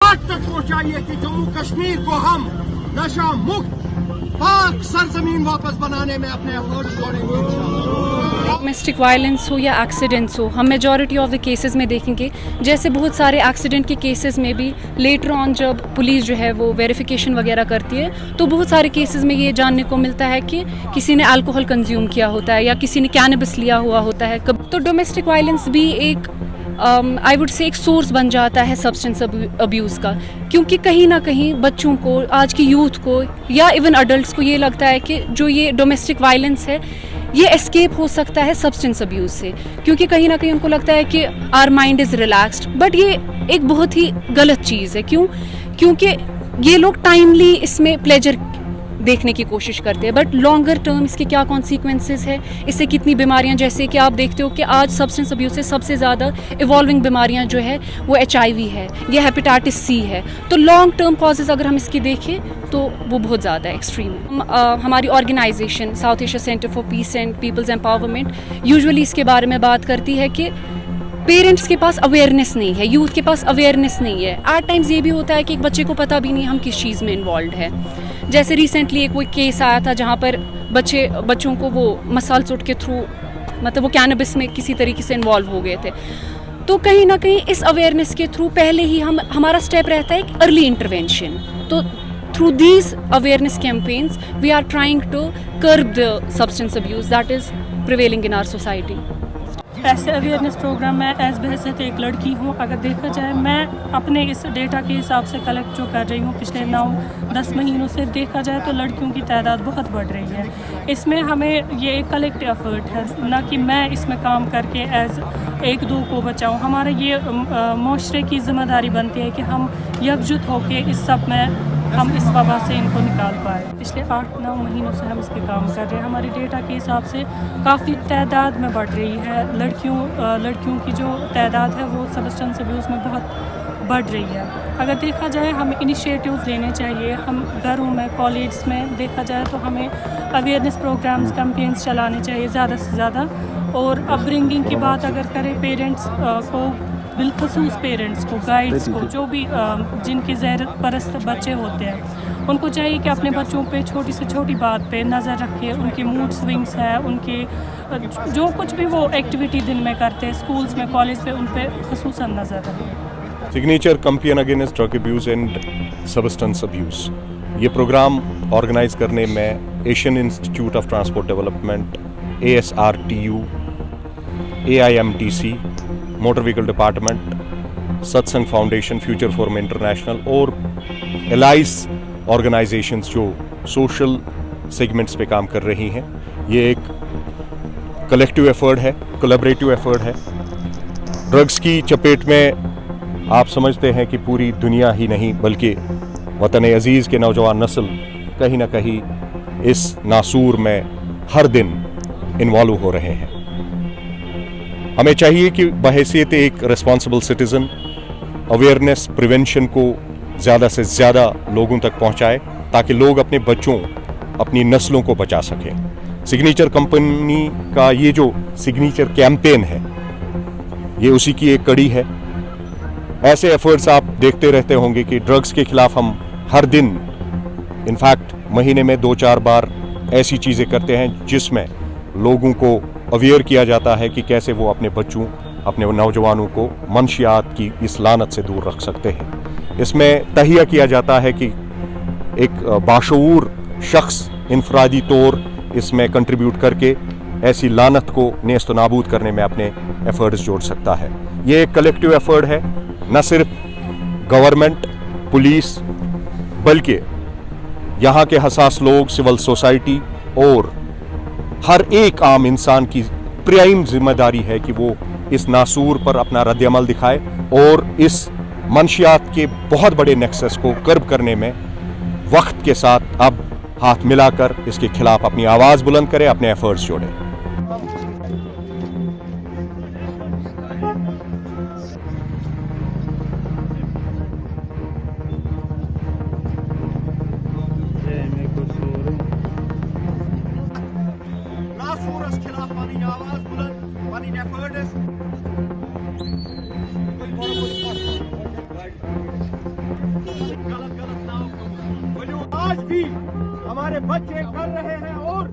وقت تک وہ چاہیے کہ جموں کشمیر کو ہم نشہ مکت پاک سرزمین واپس بنانے میں اپنے ایفرٹس جوڑیں گے. ڈومیسٹک وائلنس ہو یا ایکسیڈنٹس ہو, ہم میجورٹی آف دا کیسز میں دیکھیں گے جیسے بہت سارے ایکسیڈنٹ کے کیسز میں بھی لیٹر آن جب پولیس جو ہے وہ ویریفیکیشن وغیرہ کرتی ہے تو بہت سارے کیسز میں یہ جاننے کو ملتا ہے کہ کسی نے الکوہل کنزیوم کیا ہوتا ہے یا کسی نے کینبس لیا ہوا ہوتا ہے. تو ڈومیسٹک وائلنس بھی ایک آئی وڈ سے ایک سورس بن جاتا ہے سبسٹنس ابیوز کا, کیونکہ کہیں نہ کہیں بچوں کو, آج کی یوتھ کو یا ایون اڈلٹس کو یہ لگتا ہے کہ جو یہ ڈومیسٹک وائلنس ہے یہ اسکیپ ہو سکتا ہے سبسٹنس ابیوز سے, کیونکہ کہیں نہ کہیں ان کو لگتا ہے کہ our mind is relaxed. But یہ ایک بہت ہی غلط چیز ہے. کیونکہ یہ لوگ ٹائملی اس میں پلیجر دیکھنے کی کوشش کرتے ہیں, بٹ لانگر ٹرم اس کے کیا کانسیکوینسز ہے, اس سے کتنی بیماریاں, جیسے کہ آپ دیکھتے ہو کہ آج سبسٹنس ابیوز سے سب سے زیادہ ایوالونگ بیماریاں جو ہے وہ HIV ہے یا ہیپیٹائٹس C ہے. تو لانگ ٹرم کازز اگر ہم اس کی دیکھیں تو وہ بہت زیادہ ایکسٹریم. ہماری organisation South Asia Centre for Peace and People's Empowerment usually اس کے بارے میں بات کرتی ہے کہ پیرنٹس کے پاس اویئرنیس نہیں ہے, یوتھ کے پاس اویئرنیس نہیں ہے. ایٹ ٹائمز یہ بھی ہوتا ہے کہ ایک بچے کو پتہ بھی نہیں ہم کس چیز میں انوالوڈ ہے. جیسے ریسنٹلی ایک کوئی کیس آیا تھا جہاں پر بچوں کو وہ مسال سوٹ کے تھرو مطلب وہ کینبس میں کسی طریقے سے انوالو ہو گئے تھے. تو کہیں نہ کہیں اس اویئرنیس کے تھرو پہلے ہی ہمارا اسٹیپ رہتا ہے ایک ارلی انٹروینشن. تو through these awareness campaigns we are trying to curb the substance abuse that is prevailing in our society. ایسے اویئرنیس پروگرام میں ایز بحیثیت ایک لڑکی ہوں, اگر دیکھا جائے میں اپنے اس ڈیٹا کے حساب سے کلیکٹ جو کر رہی ہوں پچھلے 9-10 مہینوں سے دیکھا جائے تو لڑکیوں کی تعداد بہت بڑھ رہی ہے. اس میں ہمیں یہ ایک کلیکٹیو ایفرٹ ہے, نہ کہ میں اس میں کام کر کے ایز ایک دو کو بچاؤں. ہمارا یہ معاشرے کی ذمہ داری بنتی ہے کہ ہم یکجہت ہو کے اس سب میں ہم اس وبا سے ان کو نکال پائے. پچھلے 8-9 مہینوں سے ہم اس پہ کام کر رہے ہیں. ہماری ڈیٹا کے حساب سے کافی تعداد میں بڑھ رہی ہے. لڑکیوں کی جو تعداد ہے وہ سبسٹنس ابیوز میں بہت بڑھ رہی ہے. اگر دیکھا جائے ہمیں انیشیٹیوز لینے چاہیے. ہم گھروں میں, کالجز میں دیکھا جائے تو ہمیں اویئرنیس پروگرامز, کمپینز چلانے چاہیے زیادہ سے زیادہ. اور اپ برنگنگ کی بات اگر کریں پیرنٹس کو, بالخصوص پیرنٹس کو, گائیڈس کو, جو بھی جن کے زیر پرست بچے ہوتے ہیں ان کو چاہیے کہ اپنے بچوں پہ چھوٹی سے چھوٹی بات پہ نظر رکھے. ان کے موڈ سوئنگس ہے, ان کے جو کچھ بھی وہ ایکٹیویٹی دن میں کرتے ہیں اسکولس میں, کالج پہ, ان پہ خصوصاً نظر رکھے. Signature campaign against drug abuse and substance abuse, یہ پروگرام آرگنائز کرنے میں Asian institute of transport development, ASRTU, AIMTC, motor vehicle department, satsang foundation, future forum international اور الائز آرگنائزیشنز جو سوشل سیگمنٹس پہ کام کر رہی ہیں, یہ ایک کلیکٹیو ایفرٹ ہے, کولیبریٹیو ایفرٹ ہے. ڈرگس کی چپیٹ میں آپ سمجھتے ہیں کہ پوری دنیا ہی نہیں بلکہ وطن عزیز کے نوجوان نسل کہیں نہ کہیں اس ناسور میں ہر دن انوالو ہو رہے ہیں. ہمیں چاہیے کہ بحیثیت ایک ریسپانسبل سٹیزن اویئرنیس, پریونشن کو زیادہ سے زیادہ لوگوں تک پہنچائے تاکہ لوگ اپنے بچوں, اپنی نسلوں کو بچا سکیں. سگنیچر کمپنی کا یہ جو سگنیچر کیمپین ہے یہ اسی کی ایک کڑی ہے. ایسے ایفرٹس آپ دیکھتے رہتے ہوں گے کہ ڈرگس کے خلاف ہم ہر دن, انفیکٹ مہینے میں 2-4 بار ایسی چیزیں کرتے ہیں جس میں لوگوں کو اویئر کیا جاتا ہے کہ کیسے وہ اپنے بچوں, اپنے نوجوانوں کو منشیات کی اس لعنت سے دور رکھ سکتے ہیں. اس میں تہیہ کیا جاتا ہے کہ ایک باشعور شخص انفرادی طور اس میں کنٹریبیوٹ کر کے ایسی لعنت کو نیست و نابود کرنے میں اپنے ایفرٹس جوڑ سکتا ہے. یہ ایک کلیکٹیو ایفرٹ ہے, نہ صرف گورنمنٹ, پولیس, بلکہ یہاں کے حساس لوگ, سول سوسائٹی اور ہر ایک عام انسان کی پرائم ذمہ داری ہے کہ وہ اس ناسور پر اپنا رد عمل دکھائے اور اس منشیات کے بہت بڑے نیکسس کو کرب کرنے میں وقت کے ساتھ اب ہاتھ ملا کر اس کے خلاف اپنی آواز بلند کرے, اپنے ایفرٹس جوڑے. غلط نہ ہو. آج بھی ہمارے بچے کر رہے ہیں اور